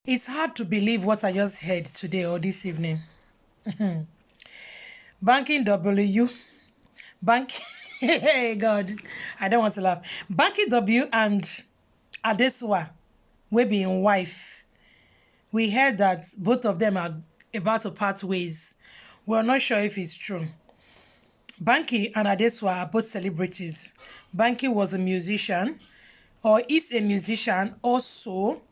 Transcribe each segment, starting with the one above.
It's hard to believe what I just heard today or this evening. Banking W, Bank, hey God, I don't want to laugh. Banky W and Adesua, we being wife. We heard that both of them are about to part ways. We're not sure if it's true. Banky and Adesua are both celebrities. Banky was a musician, or is a musician, also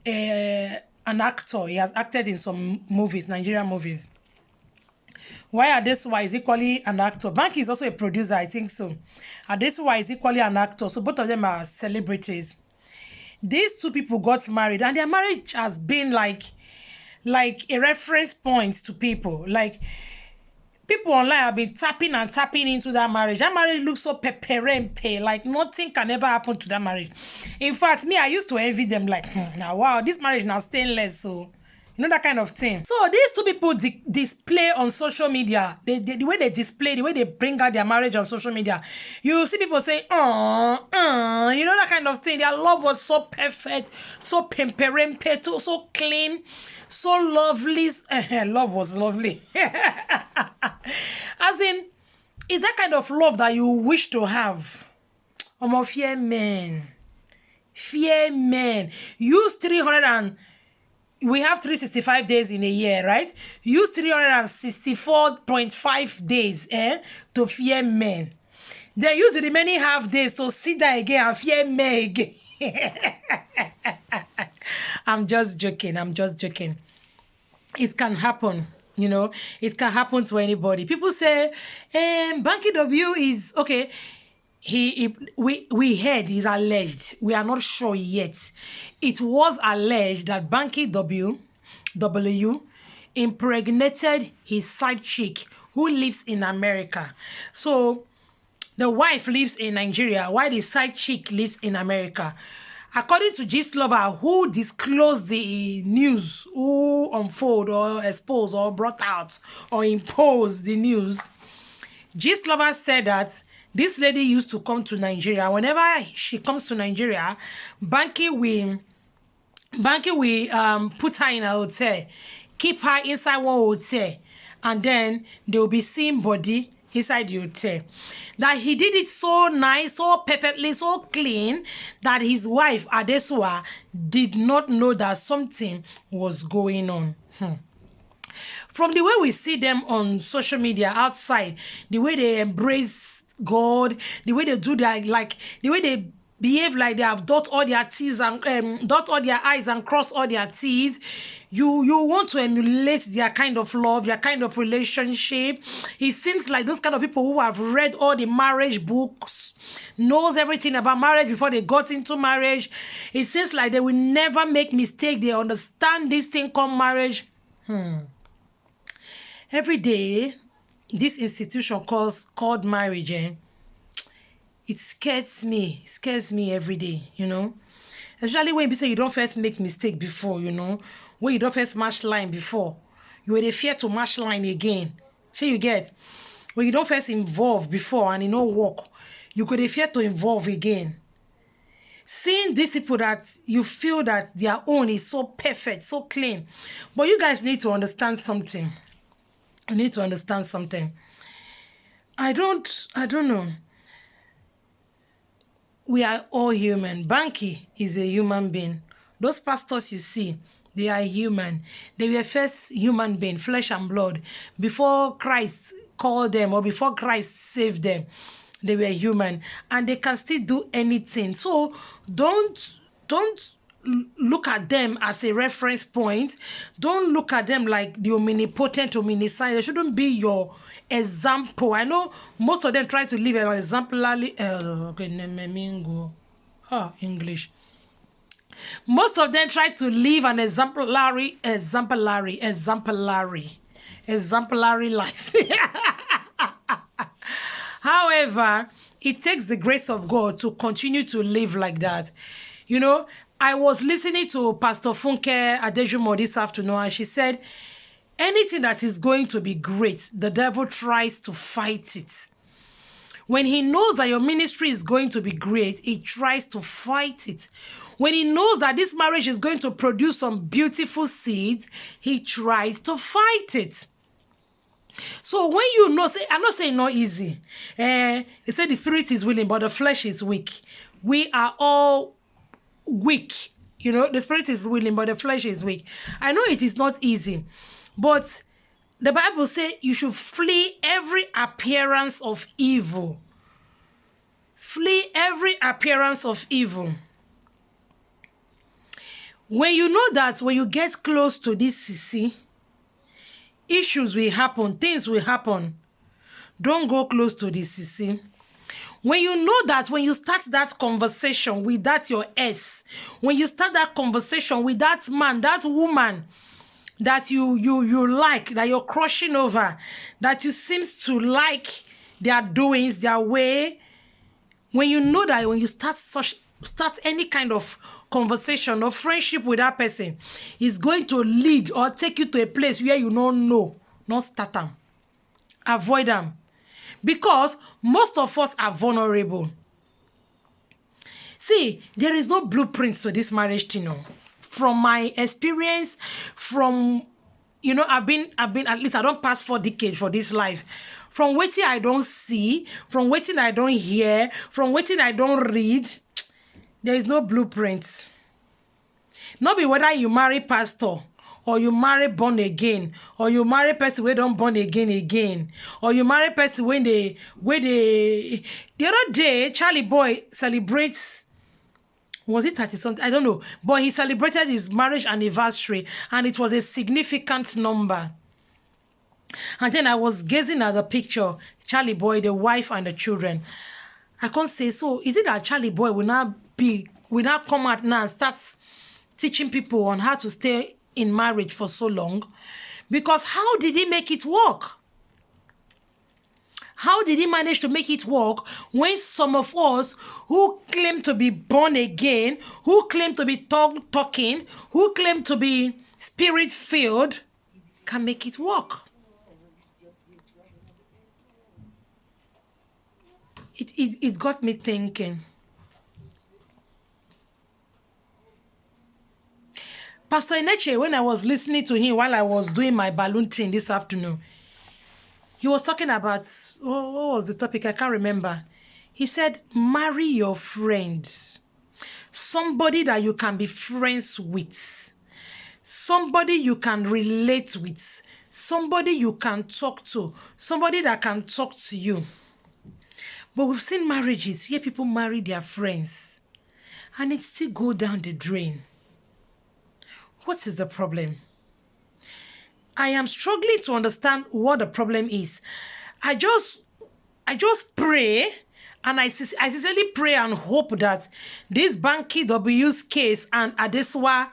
an actor. He has acted in some movies, Nigerian movies. Why Adesua is equally an actor. Banky is also a producer, I think so. Adesua is equally an actor, so both of them are celebrities. These two people got married, and their marriage has been like a reference point to people. Like, people online have been tapping and tapping into that marriage. That marriage looks so pay. Like, nothing can ever happen to that marriage. In fact, me, I used to envy them. Like, now, wow, this marriage now stainless. So, you know, that kind of thing. So these two people display on social media. The way they display, the way they bring out their marriage on social media. You see people saying, oh, you know, that kind of thing. Their love was so perfect, so pemperempe, so clean, so lovely. Love was lovely. As in, it's that kind of love that you wish to have. Fear men. Fear men. Use 300 we have 365 days in a year, right? Use 364.5 days to fear men. Then use the remaining half days to sit there again and fear men again. I'm just joking. It can happen, you know. It can happen to anybody. People say, Banky W is, okay, we heard is alleged. We are not sure yet. It was alleged that Banky W impregnated his side chick who lives in America. So the wife lives in Nigeria while the side chick lives in America. According to Gist Lover, who disclosed the news, who unfold or expose or brought out or imposed the news, Gist Lover said that this lady used to come to Nigeria. Whenever she comes to Nigeria, Banky will put her in a hotel, keep her inside one hotel, and then they will be seeing body inside the hotel. That he did it so nice, so perfectly, so clean, that his wife, Adesua, did not know that something was going on. From the way we see them on social media outside, the way they embrace God, the way they do their, like, the way they behave like they have dot all their T's and dot all their I's and cross all their T's. You want to emulate their kind of love, their kind of relationship. It seems like those kind of people who have read all the marriage books, knows everything about marriage before they got into marriage. It seems like they will never make mistake. They understand this thing called marriage. Every day, this institution called marriage, it scares me every day, you know. Especially when you say you don't first make mistake before, you know. When you don't first match line before, you will fear to match line again. So you get, when you don't first involve before and you don't work, you could fear to involve again. Seeing these people that you feel that their own is so perfect, so clean, but you guys need to understand something. I need to understand something. I don't know. We are all human. Banky is a human being. Those pastors you see, they are human. They were first human being, flesh and blood. Before Christ called them or before Christ saved them, they were human. And they can still do anything. So don't look at them as a reference point. Don't look at them like the omnipotent, omniscient. They shouldn't be your example. I know most of them try to live an exemplary English. Most of them try to live an exemplary life. However, it takes the grace of God to continue to live like that. You know, I was listening to Pastor Funke Adejumo this afternoon, and she said, anything that is going to be great, the devil tries to fight it. When he knows that your ministry is going to be great, he tries to fight it. When he knows that this marriage is going to produce some beautiful seeds, he tries to fight it. So when you know, say, I'm not saying not easy. They say the spirit is willing, but the flesh is weak. We are all weak. You know, the spirit is willing, but the flesh is weak. I know it is not easy, but the Bible says you should flee every appearance of evil. Flee every appearance of evil. When you know that when you get close to this CC, issues will happen, things will happen. Don't go close to the CC. When you know that when you start that conversation with that your S, when you start that conversation with that man, that woman that you like, that you're crushing over, that you seems to like their doings, their way, when you know that when you start any kind of conversation or friendship with that person, is going to lead or take you to a place where you don't know, not start them. Avoid them. Because most of us are vulnerable. See, there is no blueprint to this marriage thing. No. From my experience, from, you know, I've been at least I don't pass 4 decades for this life. From waiting I don't see, from waiting I don't hear, from waiting I don't read, there is no blueprint. Not be whether you marry pastor, or you marry born again, or you marry person who don't born again, or you marry person when the other day Charlie Boy celebrates, was it 30 something? I don't know, but he celebrated his marriage anniversary and it was a significant number. And then I was gazing at the picture, Charlie Boy, the wife and the children. I can't say, so is it that Charlie Boy will now come out now and start teaching people on how to stay in marriage for so long? Because how did he make it work? How did he manage to make it work when some of us who claim to be born again, who claim to be talking, who claim to be spirit-filled, can make it work? It got me thinking. Pastor Eneche, when I was listening to him while I was doing my balloon thing this afternoon, he was talking about, what was the topic? I can't remember. He said, marry your friend. Somebody that you can be friends with. Somebody you can relate with. Somebody you can talk to. Somebody that can talk to you. But we've seen marriages where people marry their friends and it still go down the drain. What is the problem? I am struggling to understand what the problem is. I just pray, and I sincerely pray and hope that this Banky W's case and Adeswa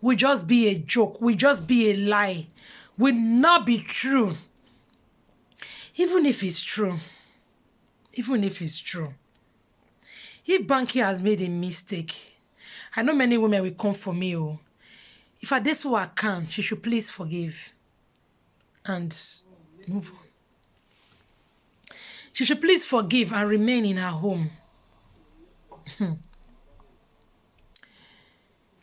will just be a joke, will just be a lie, will not be true. Even if it's true. Even if it's true. If Banky has made a mistake, I know many women will come for me. Oh. If Adeswa can, she should please forgive and move on. She should please forgive and remain in her home.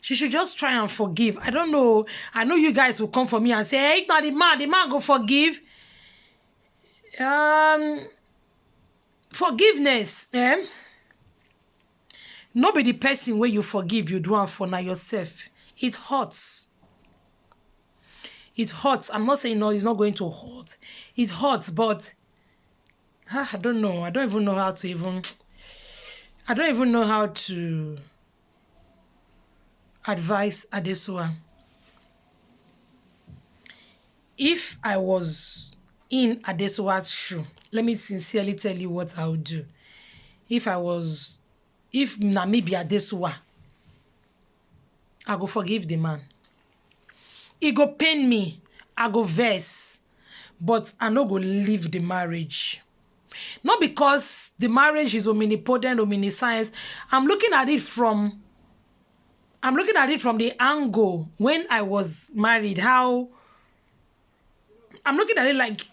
She should just try and forgive. I don't know. I know you guys will come for me and say, hey, it's not the man go forgive. Forgiveness, not be the person where you forgive, you do it for now yourself. It hurts. It hurts. I'm not saying no, it's not going to hurt. It hurts, but I don't know. I don't even know how to advise Adeswa. If I was in Adeswa's shoe, let me sincerely tell you what I would do. If Namibia Adeswa, I go forgive the man. It go pain me. I go vex. But I no go leave the marriage. Not because the marriage is omnipotent, omniscience. I'm looking at it from the angle when I was married. How I'm looking at it like,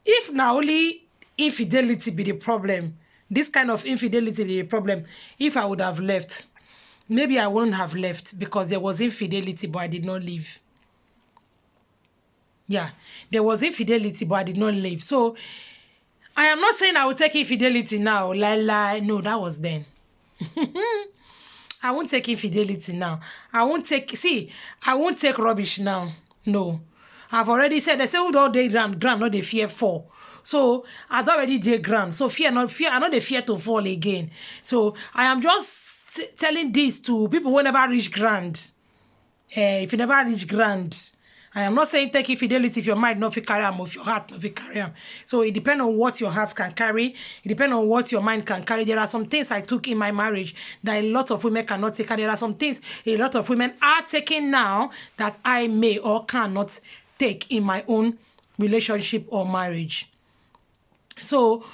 if now only infidelity be the problem, this kind of infidelity be the problem, if I would have left. maybe I wouldn't have left because there was infidelity, but I did not leave. Yeah, there was infidelity, but I did not leave. So I am not saying I will take infidelity now. No, that was then. I won't take infidelity now. I won't take rubbish now. No. I've already said, they say, all day ground, not the fear fall. So I've already did ground. So I not the fear to fall again. So I am just telling this to people who never reach grand. If you never reach grand, I am not saying take infidelity if your mind not fit carry am, or if your heart not fit carry am. So it depends on what your heart can carry. It depends on what your mind can carry. There are some things I took in my marriage that a lot of women cannot take. And there are some things a lot of women are taking now that I may or cannot take in my own relationship or marriage. So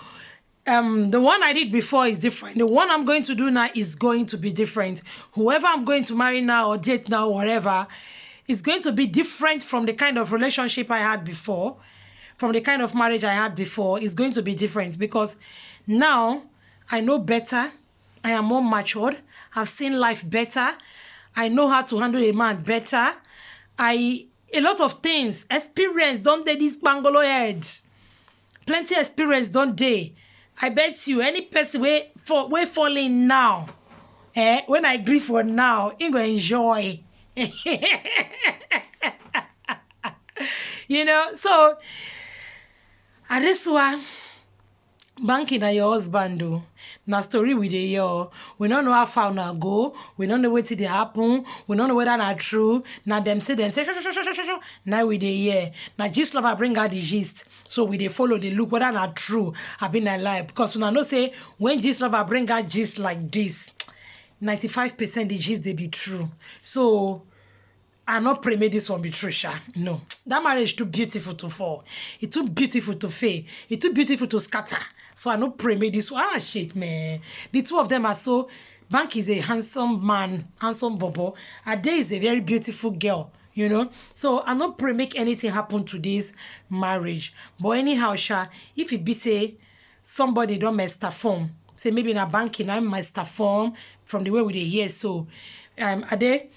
the one I did before is different. The one I'm going to do now is going to be different. Whoever I'm going to marry now or date now, whatever, is going to be different from the kind of relationship I had before, from the kind of marriage I had before. Is going to be different because now I know better. I am more matured. I've seen life better. I know how to handle a man better. A lot of things, experience, don't they, this bangolo head. Plenty experience, don't they? I bet you any person way falling now, when I agree for now, you go enjoy. You know, so at this one, Banky na your husband do. Na story with the year. We don't know how far now go. We don't know what did happen. We don't know whether not true. Now them say. Now we the year. Now gist lover bring out the gist. So we they follow the look whether not true. Have been a lie. Because we know say when gist lover bring out gist like this, 95% the gist they be true. So I not pray may this one be true, Sha. No. That marriage too beautiful to fall. It's too beautiful to fail. It's too beautiful to scatter. So I not pray may this one. Ah, shit, man. The two of them are so... Banky is a handsome man, handsome bobo. Ade is a very beautiful girl, you know. So I not pray make anything happen to this marriage. But anyhow, Sha, if it be say somebody don't master form, say maybe in a Banky now master form from the way we dey hear. So Ade,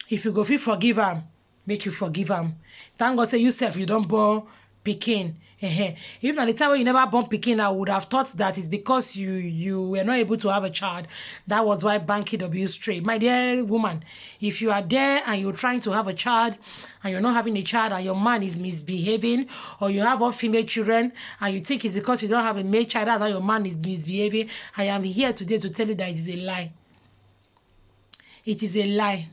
if you go fit forgive am, make you forgive am. Thank God say you self you don't born pikin. If at the time when you never born pikin, I would have thought that it's because you were not able to have a child. That was why Banky W straight. My dear woman, if you are there and you're trying to have a child and you're not having a child and your man is misbehaving, or you have all female children and you think it's because you don't have a male child, that's how your man is misbehaving, I am here today to tell you that it is a lie. It is a lie.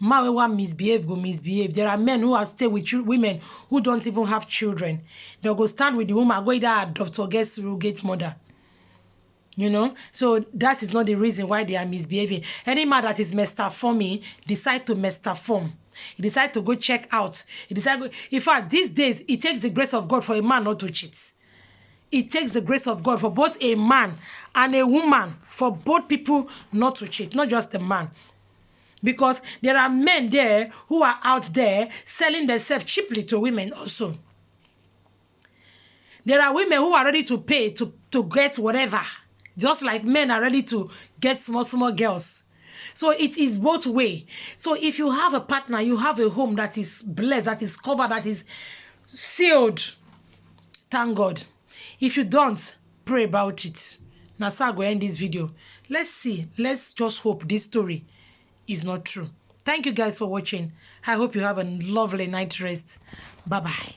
Man will misbehave, go misbehave. There are men who have stayed with women who don't even have children. They'll go stand with the woman, go either adopt or get surrogate mother. You know? So that is not the reason why they are misbehaving. Any man that is misforming decide to misform. He decide to go check out. He decide in fact, these days, it takes the grace of God for a man not to cheat. It takes the grace of God for both a man and a woman, for both people not to cheat, not just a man. Because there are men there who are out there selling themselves cheaply to women also. There are women who are ready to pay to get whatever. Just like men are ready to get small girls. So it is both way. So if you have a partner, you have a home that is blessed, that is covered, that is sealed. Thank God. If you don't, pray about it. Now, so I'm going to end this video. Let's see. Let's just hope this story is not true. Thank you guys for watching. I hope you have a lovely night rest. Bye-bye.